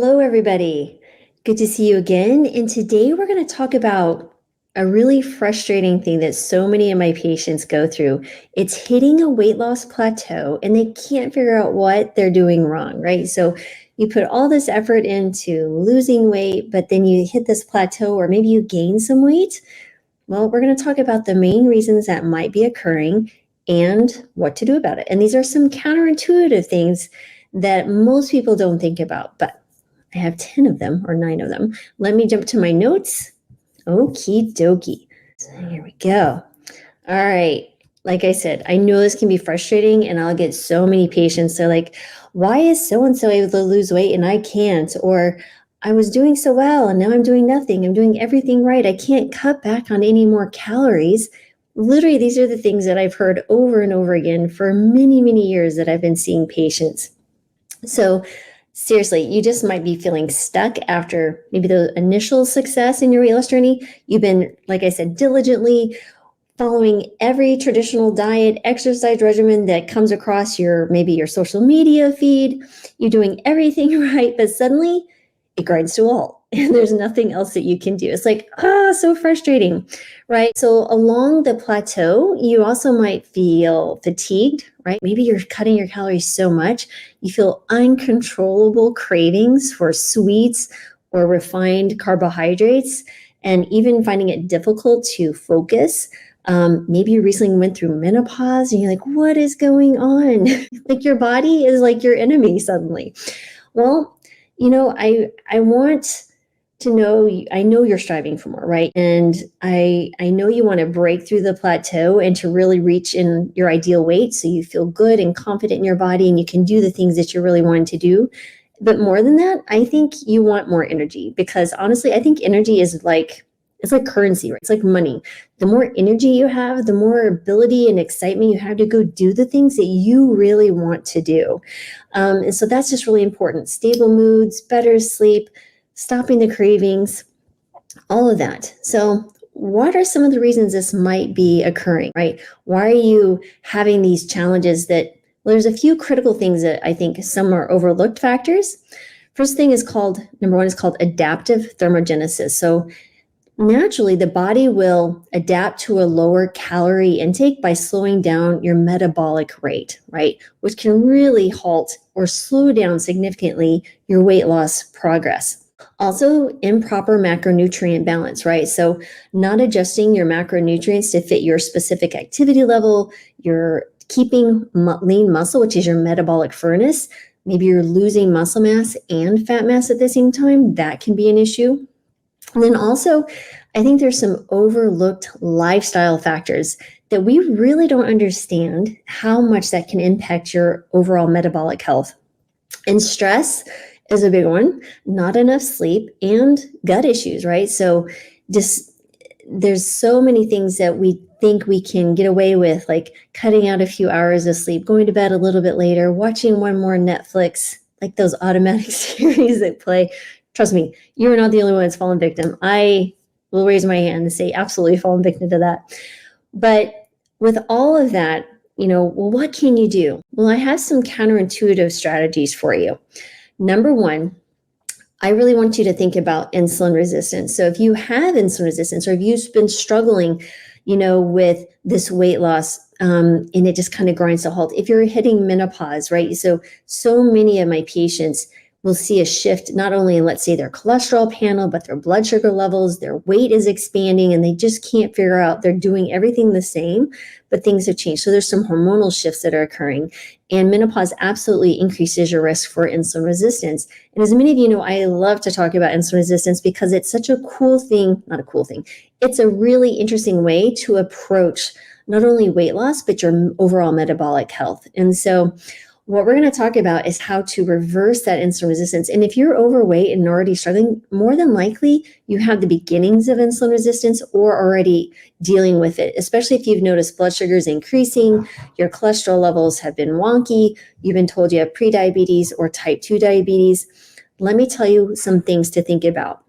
Hello, everybody. Good to see you again. And today we're going to talk about a really frustrating thing that so many of my patients go through. It's hitting a weight loss plateau and they can't figure out what they're doing wrong, right? So you put all this effort into losing weight, but then you hit this plateau or maybe you gain some weight. Well, we're going to talk about the main reasons that might be occurring and what to do about it. And these are some counterintuitive things that most people don't think about, but I have 10 of them or 9 of them. Let me jump to my notes. Okie dokie. So here we go. All right. Like I said, I know this can be frustrating and I'll get so many patients. They're like, why is so-and-so able to lose weight and I can't? Or I was doing so well and now I'm doing nothing. I'm doing everything right. I can't cut back on any more calories. Literally, these are the things that I've heard over and over again for many, many years that I've been seeing patients. So seriously, you just might be feeling stuck after maybe the initial success in your weight loss journey. You've been, like I said, diligently following every traditional diet, exercise regimen that comes across maybe your social media feed. You're doing everything right, but suddenly it grinds to a halt and there's nothing else that you can do. It's like, so frustrating, right? So along the plateau, you also might feel fatigued, right? Maybe you're cutting your calories so much, you feel uncontrollable cravings for sweets or refined carbohydrates, and even finding it difficult to focus. Maybe you recently went through menopause and you're like, what is going on? Like your body is like your enemy suddenly. Well, I want to know, I know you're striving for more, right? And I know you want to break through the plateau and to really reach in your ideal weight so you feel good and confident in your body and you can do the things that you're really wanting to do. But more than that, I think you want more energy, because honestly, I think energy is it's like currency, right? It's like money. The more energy you have, the more ability and excitement you have to go do the things that you really want to do. And so that's just really important. Stable moods, better sleep, stopping the cravings, all of that. So what are some of the reasons this might be occurring, right? Why are you having these challenges well, there's a few critical things that I think some are overlooked factors. First thing is number one is called adaptive thermogenesis. So naturally, the body will adapt to a lower calorie intake by slowing down your metabolic rate, right? Which can really halt or slow down significantly your weight loss progress. Also, improper macronutrient balance, right? So not adjusting your macronutrients to fit your specific activity level, you're keeping lean muscle, which is your metabolic furnace. Maybe you're losing muscle mass and fat mass at the same time. That can be an issue. And then also, I think there's some overlooked lifestyle factors that we really don't understand how much that can impact your overall metabolic health. And stress is a big one, not enough sleep, and gut issues, right? So there's so many things that we think we can get away with, like cutting out a few hours of sleep, going to bed a little bit later, watching one more Netflix, like those automatic series that play. Trust me, you're not the only one that's fallen victim. I will raise my hand and say absolutely fallen victim to that. But with all of that, well, what can you do? Well, I have some counterintuitive strategies for you. Number one, I really want you to think about insulin resistance. So if you have insulin resistance or if you've been struggling, with this weight loss, and it just kind of grinds to a halt. If you're hitting menopause, right? So many of my patients will see a shift, not only in, let's say, their cholesterol panel, but their blood sugar levels, their weight is expanding, and they just can't figure out, they're doing everything the same, but things have changed. So there's some hormonal shifts that are occurring. And menopause absolutely increases your risk for insulin resistance. And as many of you know, I love to talk about insulin resistance because it's such a cool thing, not a cool thing. It's a really interesting way to approach not only weight loss, but your overall metabolic health. And so what we're going to talk about is how to reverse that insulin resistance. And if you're overweight and already struggling, more than likely you have the beginnings of insulin resistance or already dealing with it, especially if you've noticed blood sugars increasing, your cholesterol levels have been wonky, you've been told you have prediabetes or type 2 diabetes. Let me tell you some things to think about.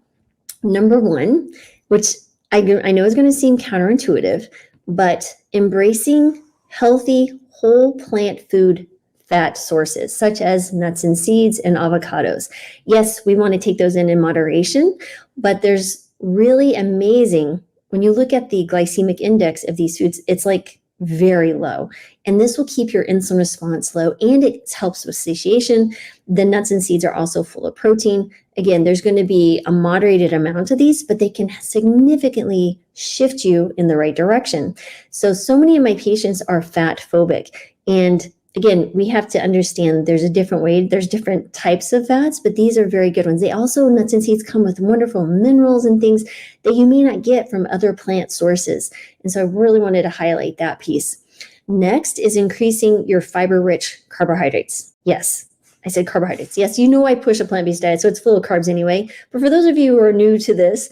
Number one, which I know is going to seem counterintuitive, but embracing healthy whole plant food fat sources, such as nuts and seeds and avocados. Yes, we want to take those in moderation, but there's really amazing, when you look at the glycemic index of these foods, it's like very low. And this will keep your insulin response low, and it helps with satiation. The nuts and seeds are also full of protein. Again, there's going to be a moderated amount of these, but they can significantly shift you in the right direction. So many of my patients are fat phobic. And again, we have to understand there's a different way, there's different types of fats, but these are very good ones. They also, nuts and seeds come with wonderful minerals and things that you may not get from other plant sources. And so I really wanted to highlight that piece. Next is increasing your fiber-rich carbohydrates. Yes, I said carbohydrates. Yes, you know I push a plant-based diet, so it's full of carbs anyway. But for those of you who are new to this,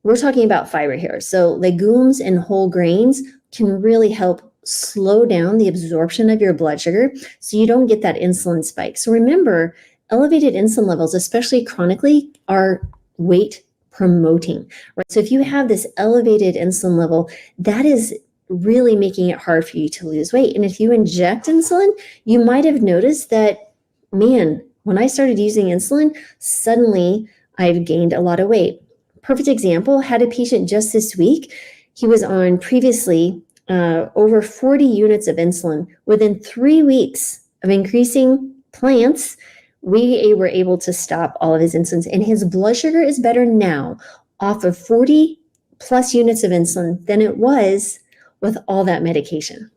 we're talking about fiber here. So legumes and whole grains can really help slow down the absorption of your blood sugar so you don't get that insulin spike. So remember, elevated insulin levels, especially chronically, are weight promoting, right? So if you have this elevated insulin level, that is really making it hard for you to lose weight. And if you inject insulin, you might have noticed that, man, when I started using insulin, suddenly I've gained a lot of weight. Perfect example, had a patient just this week. He was on previously over 40 units of insulin. Within 3 weeks of increasing plants, we were able to stop all of his insulins, and his blood sugar is better now off of 40 plus units of insulin than it was with all that medication.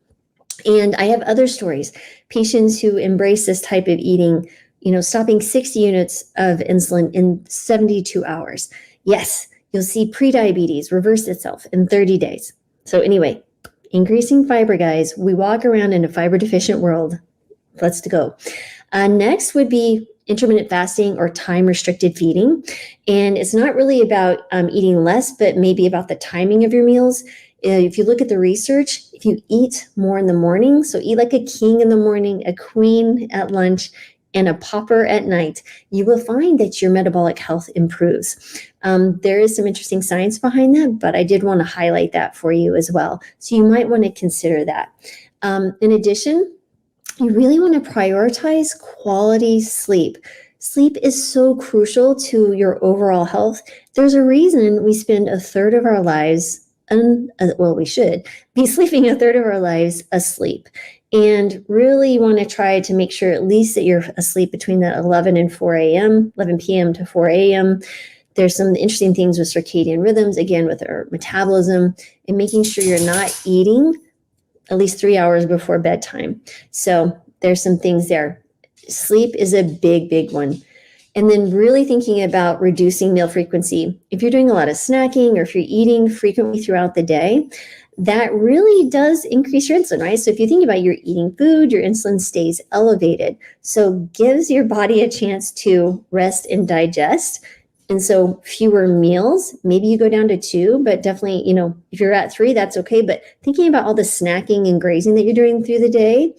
And I have other stories, patients who embrace this type of eating, stopping 60 units of insulin in 72 hours. Yes, you'll see prediabetes reverse itself in 30 days. So anyway, increasing fiber, guys. We walk around in a fiber deficient world. Let's go. Next would be intermittent fasting or time restricted feeding. And it's not really about eating less, but maybe about the timing of your meals. If you look at the research, if you eat more in the morning, so eat like a king in the morning, a queen at lunch, and a pauper at night, you will find that your metabolic health improves. There is some interesting science behind that, but I did want to highlight that for you as well. So you might want to consider that. In addition, you really want to prioritize quality sleep. Sleep is so crucial to your overall health. There's a reason we spend a third of our lives, we should be sleeping a third of our lives asleep. And really want to try to make sure at least that you're asleep between that 11 and 4 a.m., 11 p.m. to 4 a.m. There's some interesting things with circadian rhythms, again, with our metabolism, and making sure you're not eating at least 3 hours before bedtime. So there's some things there. Sleep is a big, big one. And then really thinking about reducing meal frequency. If you're doing a lot of snacking or if you're eating frequently throughout the day, that really does increase your insulin, right? So if you think about your eating food, your insulin stays elevated. So gives your body a chance to rest and digest. And so fewer meals, maybe you go down to 2, but definitely, if you're at 3, that's okay. But thinking about all the snacking and grazing that you're doing through the day,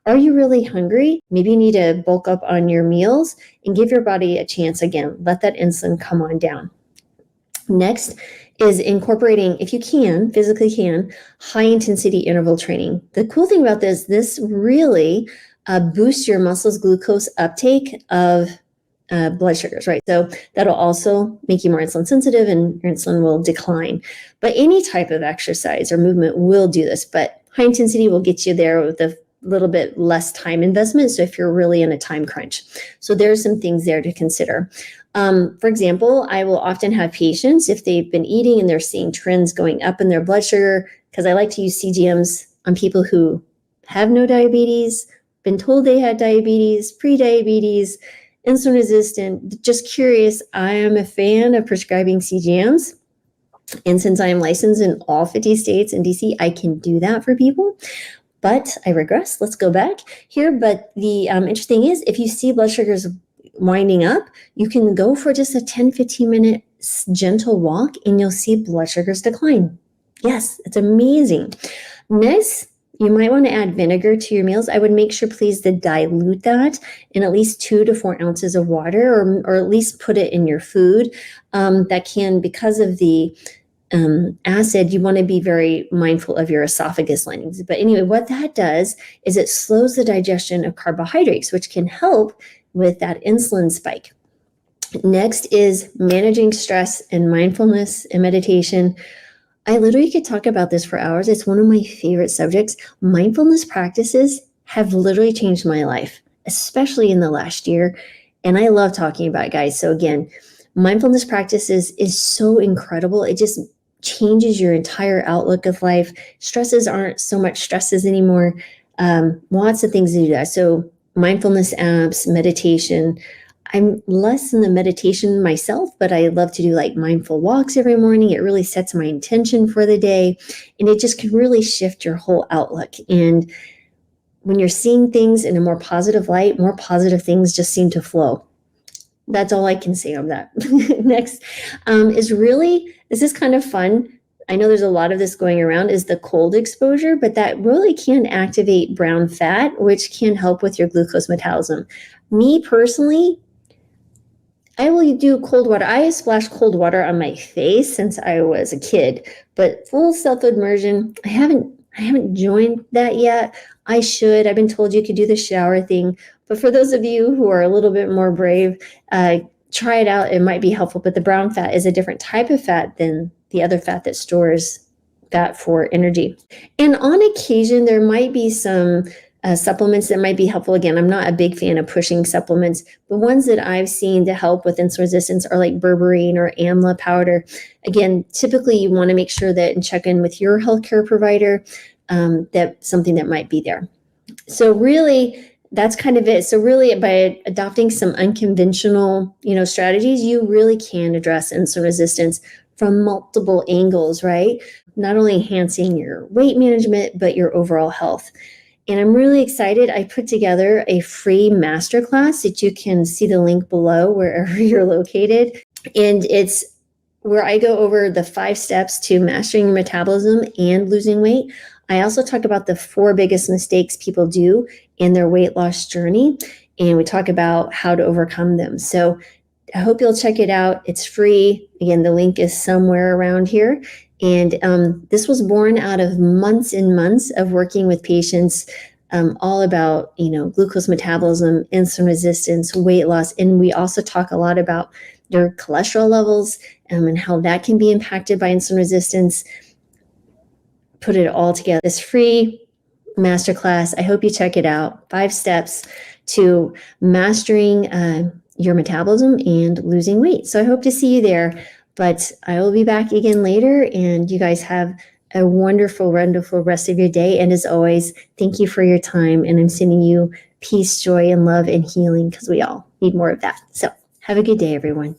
are you really hungry? Maybe you need to bulk up on your meals and give your body a chance again. Let that insulin come on down. Next is incorporating, if you can, physically can, high intensity interval training. The cool thing about this really boosts your muscles' glucose uptake of blood sugars, right? So that'll also make you more insulin sensitive and your insulin will decline. But any type of exercise or movement will do this, but high intensity will get you there with a little bit less time investment. So if you're really in a time crunch. So there's some things there to consider. For example, I will often have patients, if they've been eating and they're seeing trends going up in their blood sugar, because I like to use CGMs on people who have no diabetes, been told they had diabetes, pre-diabetes, insulin resistant, just curious. I am a fan of prescribing CGMs. And since I am licensed in all 50 states and DC, I can do that for people. But I regress. Let's go back here. But the interesting is, if you see blood sugars winding up, you can go for just a 10, 15 minute gentle walk and you'll see blood sugars decline. Yes, it's amazing. Next, you might want to add vinegar to your meals. I would make sure, please, to dilute that in at least 2 to 4 ounces of water, or at least put it in your food. That can, because of the acid, you want to be very mindful of your esophagus linings. But anyway, what that does is it slows the digestion of carbohydrates, which can help with that insulin spike. Next is managing stress and mindfulness and meditation. I literally could talk about this for hours. It's one of my favorite subjects. Mindfulness practices have literally changed my life, especially in the last year. And I love talking about it, guys. So again, mindfulness practices is so incredible. It just changes your entire outlook of life. Stresses aren't so much stresses anymore. Lots of things to do that. So mindfulness apps, meditation. I'm less in the meditation myself, but I love to do like mindful walks every morning. It really sets my intention for the day, and it just can really shift your whole outlook. And when you're seeing things in a more positive light, more positive things just seem to flow. That's all I can say on that. Next is really, this is kind of fun. I know there's a lot of this going around, is the cold exposure, but that really can activate brown fat, which can help with your glucose metabolism. Me personally, I will do cold water. I splash cold water on my face since I was a kid, but full self-immersion, I haven't joined that yet. I should. I've been told you could do the shower thing, but for those of you who are a little bit more brave, try it out. It might be helpful, but the brown fat is a different type of fat than the other fat that stores fat for energy. And on occasion, there might be some supplements that might be helpful. Again, I'm not a big fan of pushing supplements. The ones that I've seen to help with insulin resistance are like berberine or amla powder. Again, typically you want to make sure that and check in with your healthcare provider that something that might be there. So really, that's kind of it. So really, by adopting some unconventional, strategies, you really can address insulin resistance from multiple angles, right? Not only enhancing your weight management, but your overall health. And I'm really excited. I put together a free masterclass that you can see the link below wherever you're located. And it's where I go over the 5 steps to mastering your metabolism and losing weight. I also talk about the 4 biggest mistakes people do in their weight loss journey. And we talk about how to overcome them. So I hope you'll check it out. It's free. Again, the link is somewhere around here. And this was born out of months and months of working with patients all about, glucose metabolism, insulin resistance, weight loss. And we also talk a lot about their cholesterol levels and how that can be impacted by insulin resistance. Put it all together. This free masterclass. I hope you check it out. 5 steps to mastering your metabolism and losing weight. So I hope to see you there. But I will be back again later, and you guys have a wonderful, wonderful rest of your day. And as always, thank you for your time. And I'm sending you peace, joy, and love and healing because we all need more of that. So have a good day, everyone.